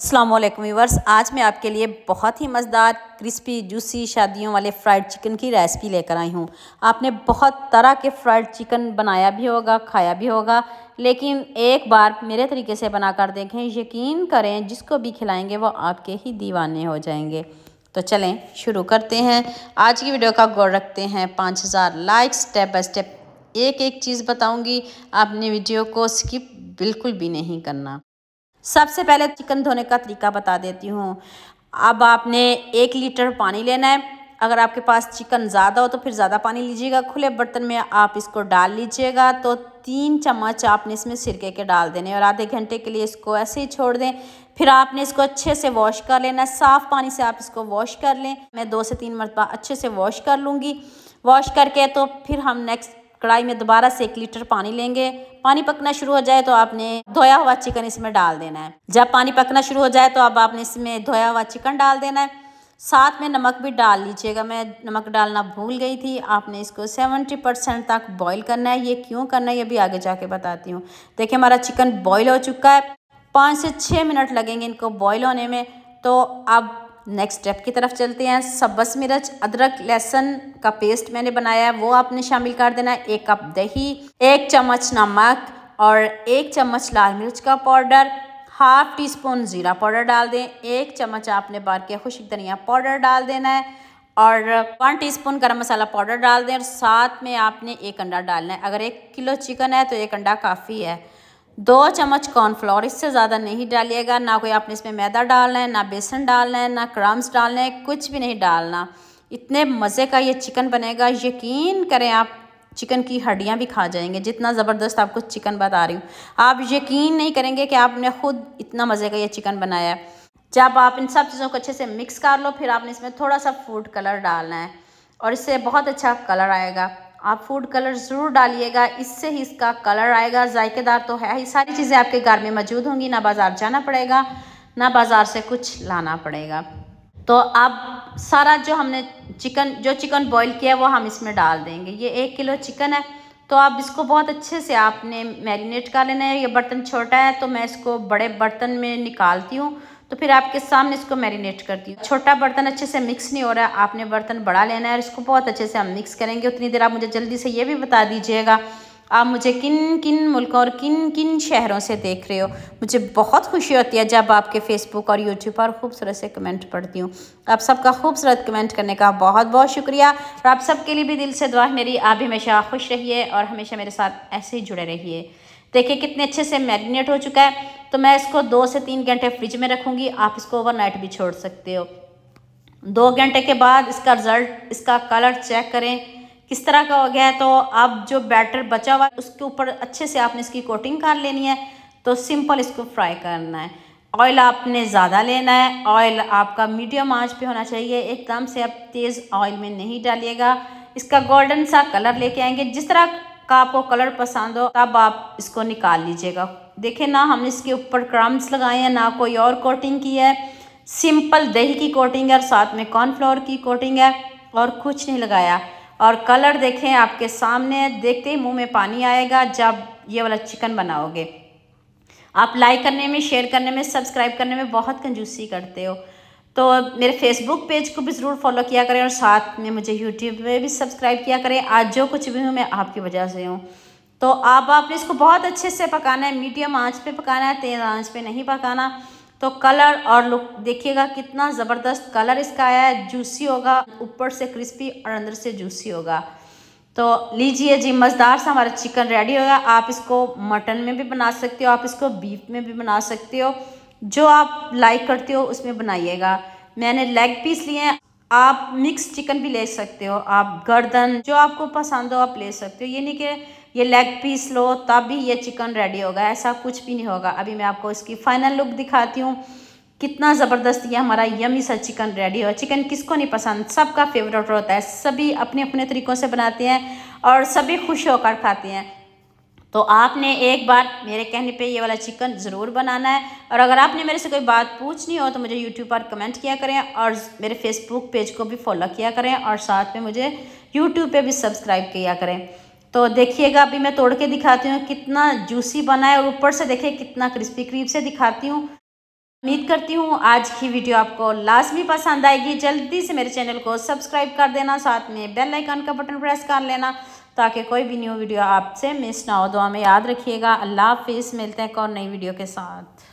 अस्सलाम वालेकुम व्यूअर्स, आज मैं आपके लिए बहुत ही मज़ेदार क्रिस्पी जूसी शादियों वाले फ्राइड चिकन की रेसिपी लेकर आई हूँ। आपने बहुत तरह के फ्राइड चिकन बनाया भी होगा, खाया भी होगा, लेकिन एक बार मेरे तरीके से बनाकर देखें, यकीन करें जिसको भी खिलाएंगे वो आपके ही दीवाने हो जाएंगे। तो चलें शुरू करते हैं। आज की वीडियो का गौर रखते हैं 5000 लाइक्स। स्टेप बाय स्टेप एक एक चीज़ बताऊँगी, आपने वीडियो को स्किप बिल्कुल भी नहीं करना। सबसे पहले चिकन धोने का तरीका बता देती हूँ। अब आपने 1 लीटर पानी लेना है। अगर आपके पास चिकन ज़्यादा हो तो फिर ज़्यादा पानी लीजिएगा। खुले बर्तन में आप इसको डाल लीजिएगा। तो 3 चम्मच आपने इसमें सिरके के डाल देने और आधे घंटे के लिए इसको ऐसे ही छोड़ दें। फिर आपने इसको अच्छे से वॉश कर लेना है। साफ़ पानी से आप इसको वॉश कर लें। मैं 2 से 3 मरतबा अच्छे से वॉश कर लूँगी। वॉश करके तो फिर हम नेक्स्ट कढ़ाई में दोबारा से 1 लीटर पानी लेंगे। पानी पकना शुरू हो जाए तो आपने धोया हुआ चिकन इसमें डाल देना है। जब पानी पकना शुरू हो जाए तो अब आपने इसमें धोया हुआ चिकन डाल देना है। साथ में नमक भी डाल लीजिएगा, मैं नमक डालना भूल गई थी। आपने इसको 70% तक बॉईल करना है। ये क्यों करना है ये भी आगे जाके बताती हूँ। देखिए हमारा चिकन बॉईल हो चुका है। 5 से 6 मिनट लगेंगे इनको बॉईल होने में। तो अब नेक्स्ट स्टेप की तरफ चलते हैं। सब्ज़ मिर्च, अदरक, लहसुन का पेस्ट मैंने बनाया है, वो आपने शामिल कर देना है। 1 कप दही, 1 चम्मच नमक और 1 चम्मच लाल मिर्च का पाउडर, हाफ टी स्पून ज़ीरा पाउडर डाल दें। 1 चम्मच आपने बार के खुश्क धनिया पाउडर डाल देना है और 1 टीस्पून गरम मसाला पाउडर डाल दें। और साथ में आपने 1 अंडा डालना है। अगर 1 किलो चिकन है तो 1 अंडा काफ़ी है। 2 चम्मच कॉर्नफ्लोर, इससे ज़्यादा नहीं डालिएगा। ना कोई आपने इसमें मैदा डालना है, ना बेसन डालना है, ना क्रम्स डालना है, कुछ भी नहीं डालना। इतने मज़े का ये चिकन बनेगा, यकीन करें आप चिकन की हड्डियां भी खा जाएंगे। जितना ज़बरदस्त आपको चिकन बता रही हूँ, आप यकीन नहीं करेंगे कि आपने खुद इतना मज़े का ये चिकन बनाया है। जब आप इन सब चीज़ों को अच्छे से मिक्स कर लो, फिर आपने इसमें थोड़ा सा फूड कलर डालना है और इससे बहुत अच्छा कलर आएगा। आप फूड कलर ज़रूर डालिएगा, इससे ही इसका कलर आएगा। जायकेदार तो है ही, सारी चीज़ें आपके घर में मौजूद होंगी, ना बाज़ार जाना पड़ेगा, ना बाज़ार से कुछ लाना पड़ेगा। तो अब सारा जो हमने चिकन बॉईल किया है वो हम इसमें डाल देंगे। ये 1 किलो चिकन है, तो आप इसको बहुत अच्छे से आपने मैरिनेट कर लेना है। ये बर्तन छोटा है तो मैं इसको बड़े बर्तन में निकालती हूँ, तो फिर आपके सामने इसको मैरिनेट करती हूँ। छोटा बर्तन अच्छे से मिक्स नहीं हो रहा है, आपने बर्तन बड़ा लेना है और इसको बहुत अच्छे से हम मिक्स करेंगे। उतनी देर आप मुझे जल्दी से ये भी बता दीजिएगा आप मुझे किन किन मुल्कों और किन किन शहरों से देख रहे हो। मुझे बहुत खुशी होती है जब आपके फेसबुक और यूट्यूब पर खूबसूरत से कमेंट पढ़ती हूँ। आप सबका खूबसूरत कमेंट करने का बहुत बहुत शुक्रिया। और आप सबके लिए भी दिल से दुआ है मेरी, आप हमेशा खुश रहिए और हमेशा मेरे साथ ऐसे ही जुड़े रहिए। देखिए कितने अच्छे से मैरिनेट हो चुका है। तो मैं इसको 2 से 3 घंटे फ्रिज में रखूँगी। आप इसको ओवरनाइट भी छोड़ सकते हो। 2 घंटे के बाद इसका रिज़ल्ट, इसका कलर चेक करें किस तरह का हो गया है। तो अब जो बैटर बचा हुआ है उसके ऊपर अच्छे से आपने इसकी कोटिंग कर लेनी है। तो सिंपल इसको फ्राई करना है। ऑयल आपने ज़्यादा लेना है, ऑयल आपका मीडियम आंच पे होना चाहिए। एकदम से आप तेज़ ऑयल में नहीं डालिएगा। इसका गोल्डन सा कलर लेके आएंगे। जिस तरह का आपको कलर पसंद हो तब आप इसको निकाल लीजिएगा। देखें ना, हमने इसके ऊपर क्रम्स लगाए हैं, ना कोई और कोटिंग की है। सिंपल दही की कोटिंग है और साथ में कॉर्नफ्लोर की कोटिंग है और कुछ नहीं लगाया। और कलर देखें आपके सामने, देखते ही मुंह में पानी आएगा जब ये वाला चिकन बनाओगे। आप लाइक करने में, शेयर करने में, सब्सक्राइब करने में बहुत कंजूसी करते हो। तो मेरे फेसबुक पेज को भी ज़रूर फॉलो किया करें और साथ में मुझे यूट्यूब पे भी सब्सक्राइब किया करें। आज जो कुछ भी हूँ मैं आपकी वजह से हूँ। तो अब आपने इसको बहुत अच्छे से पकाना है, मीडियम आंच पे पकाना है, तेज़ आंच पे नहीं पकाना। तो कलर और लुक देखिएगा कितना ज़बरदस्त कलर इसका आया है। जूसी होगा, ऊपर से क्रिस्पी और अंदर से जूसी होगा। तो लीजिए जी, मज़ेदार सा हमारा चिकन रेडी होगा। आप इसको मटन में भी बना सकते हो, आप इसको बीफ में भी बना सकते हो, जो आप लाइक करते हो उसमें बनाइएगा। मैंने लेग पीस लिए हैं, आप मिक्स चिकन भी ले सकते हो, आप गर्दन जो आपको पसंद हो आप ले सकते हो। ये नहीं कि ये लेग पीस लो तब भी ये चिकन रेडी होगा, ऐसा कुछ भी नहीं होगा। अभी मैं आपको इसकी फाइनल लुक दिखाती हूँ। कितना ज़बरदस्त ये हमारा यमी सा चिकन रेडी हो। चिकन किसको नहीं पसंद, सबका फेवरेट होता है। सभी अपने अपने तरीक़ों से बनाते हैं और सभी खुश होकर खाते हैं। तो आपने एक बार मेरे कहने पे ये वाला चिकन ज़रूर बनाना है। और अगर आपने मेरे से कोई बात पूछनी हो तो मुझे यूट्यूब पर कमेंट किया करें और मेरे फेसबुक पेज को भी फॉलो किया करें और साथ में मुझे यूट्यूब पे भी सब्सक्राइब किया करें। तो देखिएगा अभी मैं तोड़ के दिखाती हूँ कितना जूसी बना है और ऊपर से देखिए कितना क्रिस्पी। करीब से दिखाती हूँ। उम्मीद करती हूँ आज की वीडियो आपको लाजमी पसंद आएगी। जल्दी से मेरे चैनल को सब्सक्राइब कर देना, साथ में बेल आइकन का बटन प्रेस कर लेना ताकि कोई भी न्यू वीडियो आपसे मिस ना हो। दुआ में याद रखिएगा। अल्लाह हाफिज़। मिलते हैं एक और नई वीडियो के साथ।